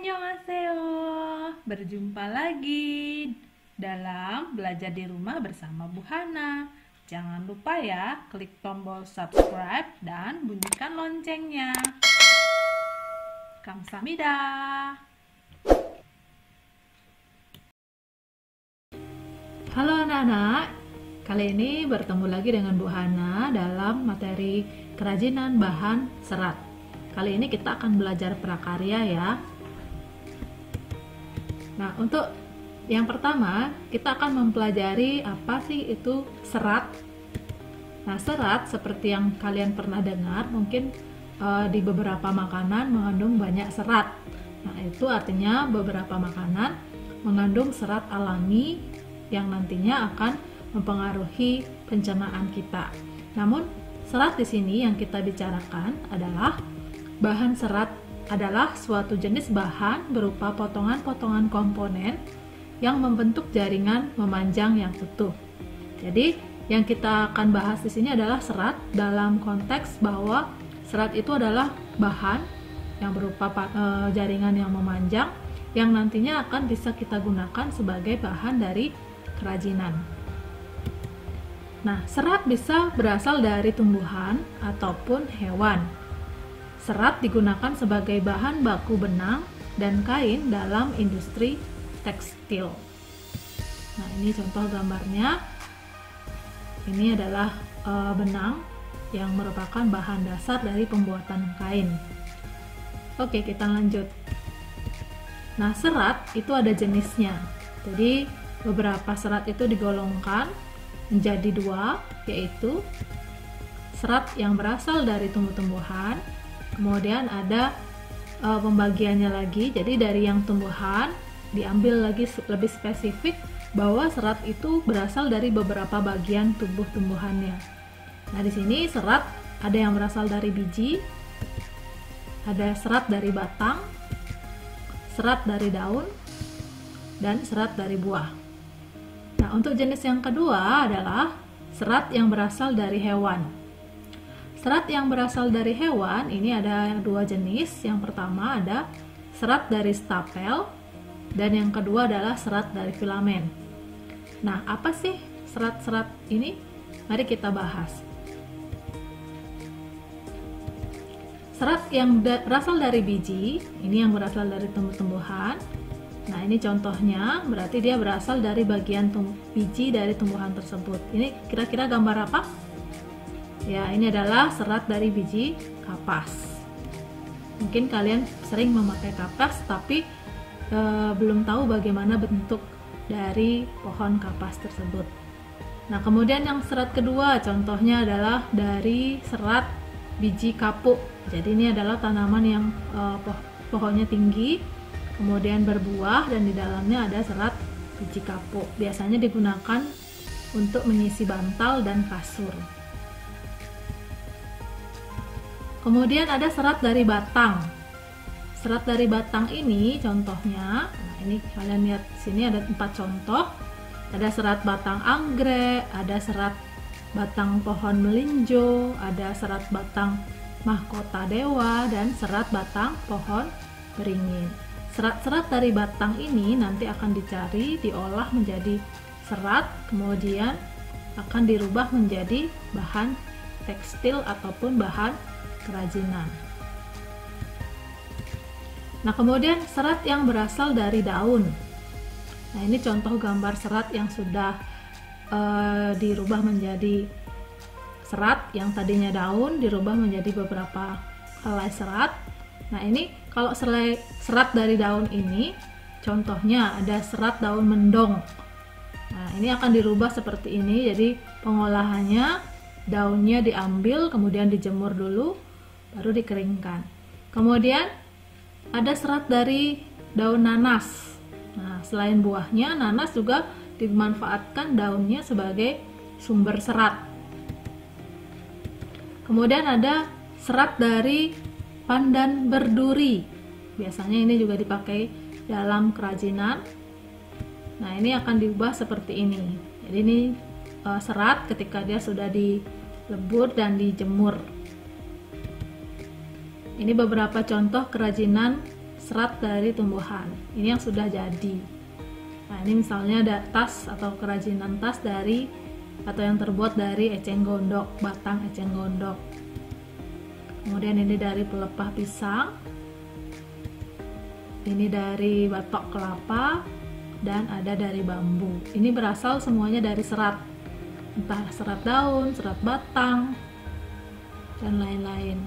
Annyeonghaseyo. Berjumpa lagi dalam belajar di rumah bersama Bu Hana. Jangan lupa ya, klik tombol subscribe dan bunyikan loncengnya. Kamsahamnida. Halo anak-anak, kali ini bertemu lagi dengan Bu Hana dalam materi kerajinan bahan serat. Kali ini kita akan belajar prakarya ya. Nah, untuk yang pertama, kita akan mempelajari apa sih itu serat. Nah, serat seperti yang kalian pernah dengar, mungkin di beberapa makanan mengandung banyak serat. Nah, itu artinya beberapa makanan mengandung serat alami yang nantinya akan mempengaruhi pencernaan kita. Namun, serat di sini yang kita bicarakan adalah bahan serat adalah suatu jenis bahan berupa potongan-potongan komponen yang membentuk jaringan memanjang yang utuh. Jadi, yang kita akan bahas di sini adalah serat dalam konteks bahwa serat itu adalah bahan yang berupa jaringan yang memanjang yang nantinya akan bisa kita gunakan sebagai bahan dari kerajinan. Nah, serat bisa berasal dari tumbuhan ataupun hewan. Serat digunakan sebagai bahan baku benang dan kain dalam industri tekstil. Nah, ini contoh gambarnya. Ini adalah benang yang merupakan bahan dasar dari pembuatan kain. Oke, kita lanjut. Nah, serat itu ada jenisnya. Jadi, beberapa serat itu digolongkan menjadi dua, yaitu serat yang berasal dari tumbuh-tumbuhan. Kemudian ada pembagiannya lagi, jadi dari yang tumbuhan diambil lagi lebih spesifik bahwa serat itu berasal dari beberapa bagian tubuh tumbuhannya. Nah, di sini serat ada yang berasal dari biji, ada serat dari batang, serat dari daun, dan serat dari buah. Nah, untuk jenis yang kedua adalah serat yang berasal dari hewan. Serat yang berasal dari hewan ini ada dua jenis. Yang pertama ada serat dari stapel dan yang kedua adalah serat dari filamen. Nah, apa sih serat-serat ini? Mari kita bahas. Serat yang berasal dari biji, ini yang berasal dari tumbuh-tumbuhan. Nah, ini contohnya, berarti dia berasal dari bagian biji dari tumbuhan tersebut. Ini kira-kira gambar apa? Ya, ini adalah serat dari biji kapas. Mungkin kalian sering memakai kapas, tapi belum tahu bagaimana bentuk dari pohon kapas tersebut. Nah, kemudian yang serat kedua, contohnya adalah dari serat biji kapuk. Jadi ini adalah tanaman yang pohonnya tinggi, kemudian berbuah dan di dalamnya ada serat biji kapuk. Biasanya digunakan untuk mengisi bantal dan kasur. Kemudian ada serat dari batang. Serat dari batang ini contohnya, nah ini kalian lihat sini ada 4 contoh. Ada serat batang anggrek, ada serat batang pohon melinjo, ada serat batang mahkota dewa, dan serat batang pohon beringin. Serat-serat dari batang ini nanti akan dicari, diolah menjadi serat, kemudian akan dirubah menjadi bahan tekstil ataupun bahan kerajinan. Nah, kemudian serat yang berasal dari daun. Nah, ini contoh gambar serat yang sudah dirubah menjadi serat, yang tadinya daun dirubah menjadi beberapa helai serat. Nah, ini kalau serat dari daun ini, contohnya ada serat daun mendong. Nah, ini akan dirubah seperti ini. Jadi pengolahannya, daunnya diambil, kemudian dijemur dulu, baru dikeringkan. Kemudian ada serat dari daun nanas. Nah, selain buahnya, nanas juga dimanfaatkan daunnya sebagai sumber serat. Kemudian ada serat dari pandan berduri. Biasanya ini juga dipakai dalam kerajinan. Nah, ini akan diubah seperti ini. Jadi ini serat ketika dia sudah dilebur dan dijemur. Ini beberapa contoh kerajinan serat dari tumbuhan. Ini yang sudah jadi. Nah, ini misalnya ada tas atau kerajinan tas dari atau yang terbuat dari eceng gondok, batang eceng gondok. Kemudian ini dari pelepah pisang. Ini dari batok kelapa dan ada dari bambu. Ini berasal semuanya dari serat. Entah serat daun, serat batang, dan lain-lain.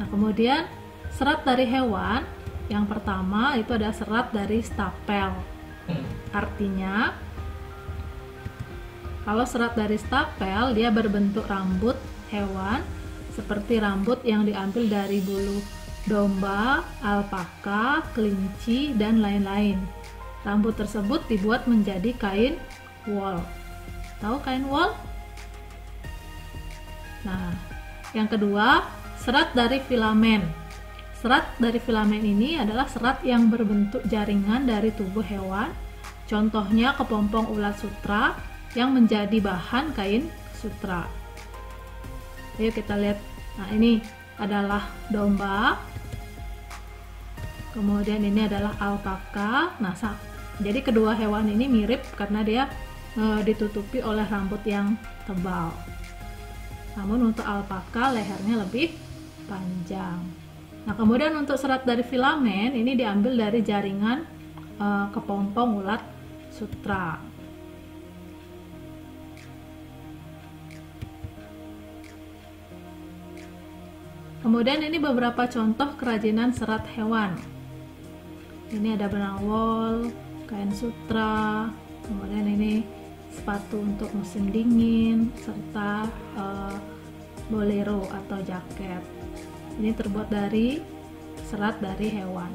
Nah, kemudian serat dari hewan, yang pertama itu ada serat dari stapel. Artinya, kalau serat dari stapel, dia berbentuk rambut hewan, seperti rambut yang diambil dari bulu domba, alpaka, kelinci, dan lain-lain. Rambut tersebut dibuat menjadi kain wool. Tahu kain wool? Nah, yang kedua, serat dari filamen. Serat dari filamen ini adalah serat yang berbentuk jaringan dari tubuh hewan. Contohnya kepompong ulat sutra yang menjadi bahan kain sutra. Ayo kita lihat. Nah, ini adalah domba. Kemudian ini adalah alpaka. Nah, jadi kedua hewan ini mirip karena dia ditutupi oleh rambut yang tebal. Namun untuk alpaka lehernya lebih panjang. Nah, kemudian untuk serat dari filamen ini diambil dari jaringan kepompong ulat sutra. Kemudian ini beberapa contoh kerajinan serat hewan. Ini ada benang wol, kain sutra, kemudian ini sepatu untuk musim dingin, serta bolero atau jaket. Ini terbuat dari serat dari hewan.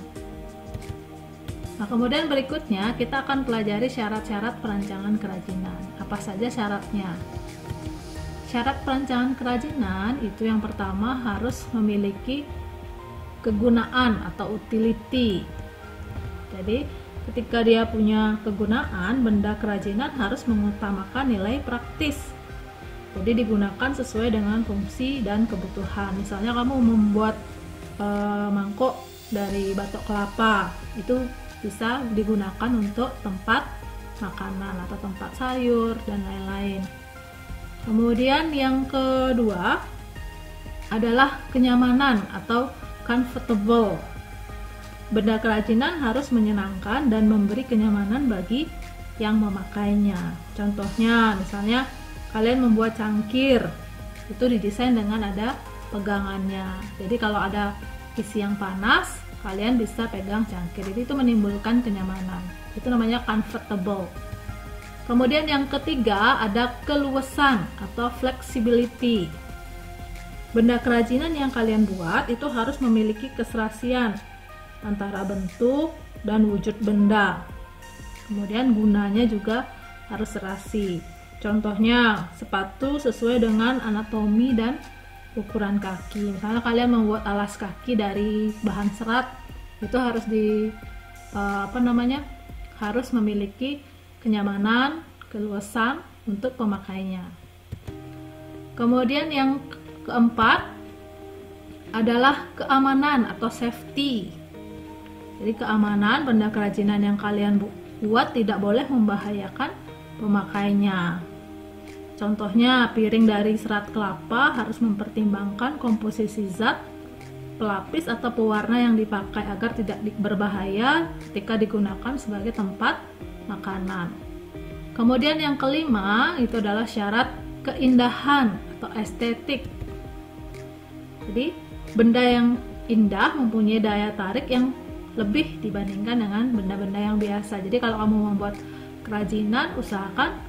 Nah, kemudian berikutnya kita akan pelajari syarat-syarat perancangan kerajinan. Apa saja syaratnya? Syarat perancangan kerajinan itu yang pertama harus memiliki kegunaan atau utility. Jadi ketika dia punya kegunaan, benda kerajinan harus mengutamakan nilai praktis. Jadi digunakan sesuai dengan fungsi dan kebutuhan. Misalnya kamu membuat mangkok dari batok kelapa, itu bisa digunakan untuk tempat makanan atau tempat sayur dan lain-lain. Kemudian yang kedua adalah kenyamanan atau comfortable. Benda kerajinan harus menyenangkan dan memberi kenyamanan bagi yang memakainya. Contohnya, misalnya kalian membuat cangkir, itu didesain dengan ada pegangannya. Jadi kalau ada isi yang panas, kalian bisa pegang cangkir. Jadi itu menimbulkan kenyamanan. Itu namanya comfortable. Kemudian yang ketiga ada keluasan atau flexibility. Benda kerajinan yang kalian buat itu harus memiliki keserasian antara bentuk dan wujud benda. Kemudian gunanya juga harus serasi. Contohnya sepatu sesuai dengan anatomi dan ukuran kaki. Misalnya kalian membuat alas kaki dari bahan serat, itu harus harus memiliki kenyamanan, keluasan untuk pemakainya. Kemudian yang keempat adalah keamanan atau safety. Jadi keamanan benda kerajinan yang kalian buat tidak boleh membahayakan pemakainya. Contohnya piring dari serat kelapa harus mempertimbangkan komposisi zat, pelapis atau pewarna yang dipakai agar tidak berbahaya ketika digunakan sebagai tempat makanan. Kemudian yang kelima itu adalah syarat keindahan atau estetik. Jadi benda yang indah mempunyai daya tarik yang lebih dibandingkan dengan benda-benda yang biasa. Jadi kalau kamu membuat kerajinan, usahakan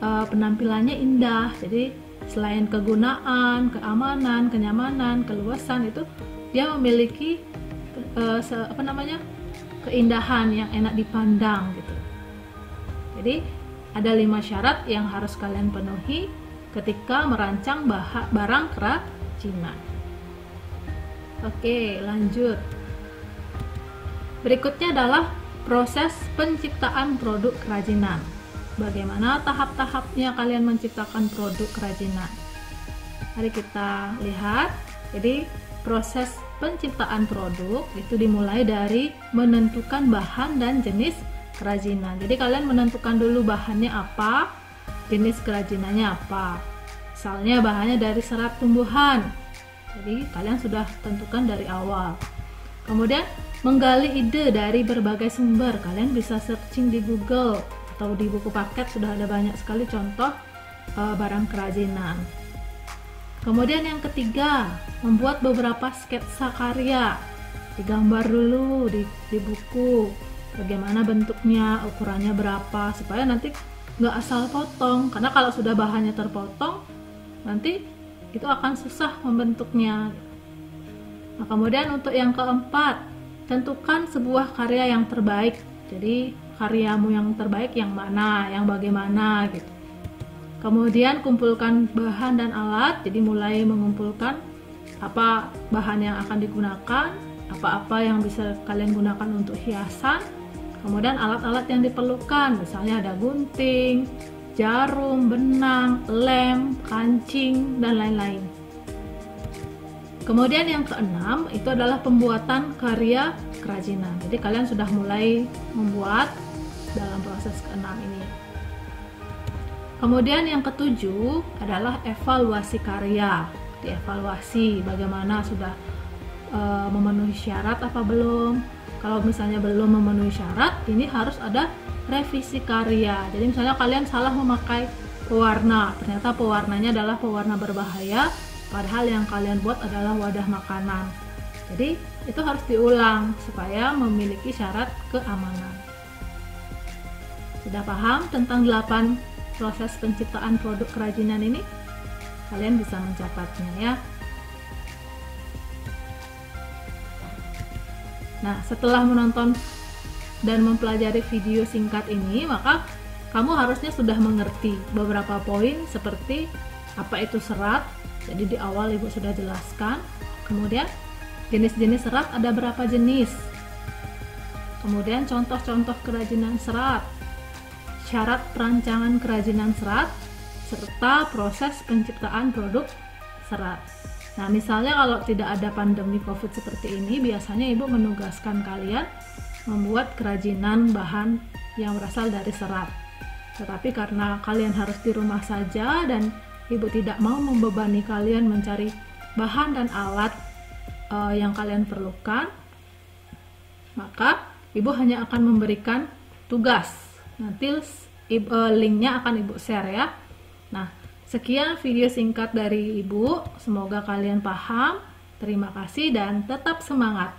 penampilannya indah. Jadi selain kegunaan, keamanan, kenyamanan, keluasan, itu dia memiliki keindahan yang enak dipandang gitu. Jadi ada 5 syarat yang harus kalian penuhi ketika merancang barang kerajinan. Oke, lanjut. Berikutnya adalah proses penciptaan produk kerajinan. Bagaimana tahap-tahapnya kalian menciptakan produk kerajinan? Mari kita lihat. Jadi proses penciptaan produk itu dimulai dari menentukan bahan dan jenis kerajinan. Jadi kalian menentukan dulu bahannya apa, jenis kerajinannya apa. Misalnya bahannya dari serat tumbuhan, jadi kalian sudah tentukan dari awal. Kemudian menggali ide dari berbagai sumber. Kalian bisa searching di Google atau di buku paket, sudah ada banyak sekali contoh barang kerajinan. Kemudian yang ketiga, membuat beberapa sketsa karya. Digambar dulu di buku bagaimana bentuknya, ukurannya berapa, supaya nanti nggak asal potong, karena kalau sudah bahannya terpotong nanti itu akan susah membentuknya. Nah, kemudian untuk yang keempat, tentukan sebuah karya yang terbaik. Jadi karyamu yang terbaik yang mana, yang bagaimana gitu. Kemudian kumpulkan bahan dan alat, jadi mulai mengumpulkan apa bahan yang akan digunakan, apa-apa yang bisa kalian gunakan untuk hiasan. Kemudian alat-alat yang diperlukan, misalnya ada gunting, jarum, benang, lem, kancing, dan lain-lain. Kemudian yang keenam itu adalah pembuatan karya kerajinan. Jadi kalian sudah mulai membuat dalam proses keenam ini. Kemudian yang ketujuh adalah evaluasi karya. Dievaluasi bagaimana sudah memenuhi syarat apa belum. Kalau misalnya belum memenuhi syarat, ini harus ada revisi karya. Jadi misalnya kalian salah memakai pewarna, ternyata pewarnanya adalah pewarna berbahaya, padahal yang kalian buat adalah wadah makanan. Jadi itu harus diulang supaya memiliki syarat keamanan. Sudah paham tentang 8 proses penciptaan produk kerajinan ini? Kalian bisa mencatatnya ya. Nah, setelah menonton dan mempelajari video singkat ini, maka kamu harusnya sudah mengerti beberapa poin seperti apa itu serat. Jadi di awal Ibu sudah jelaskan. Kemudian jenis-jenis serat ada berapa jenis. Kemudian contoh-contoh kerajinan serat, syarat perancangan kerajinan serat, serta proses penciptaan produk serat. Nah, misalnya kalau tidak ada pandemi COVID seperti ini, biasanya Ibu menugaskan kalian membuat kerajinan bahan yang berasal dari serat. Tetapi karena kalian harus di rumah saja dan Ibu tidak mau membebani kalian mencari bahan dan alat yang kalian perlukan, maka Ibu hanya akan memberikan tugas. Nanti linknya akan Ibu share ya. Nah, sekian video singkat dari Ibu. Semoga kalian paham. Terima kasih dan tetap semangat.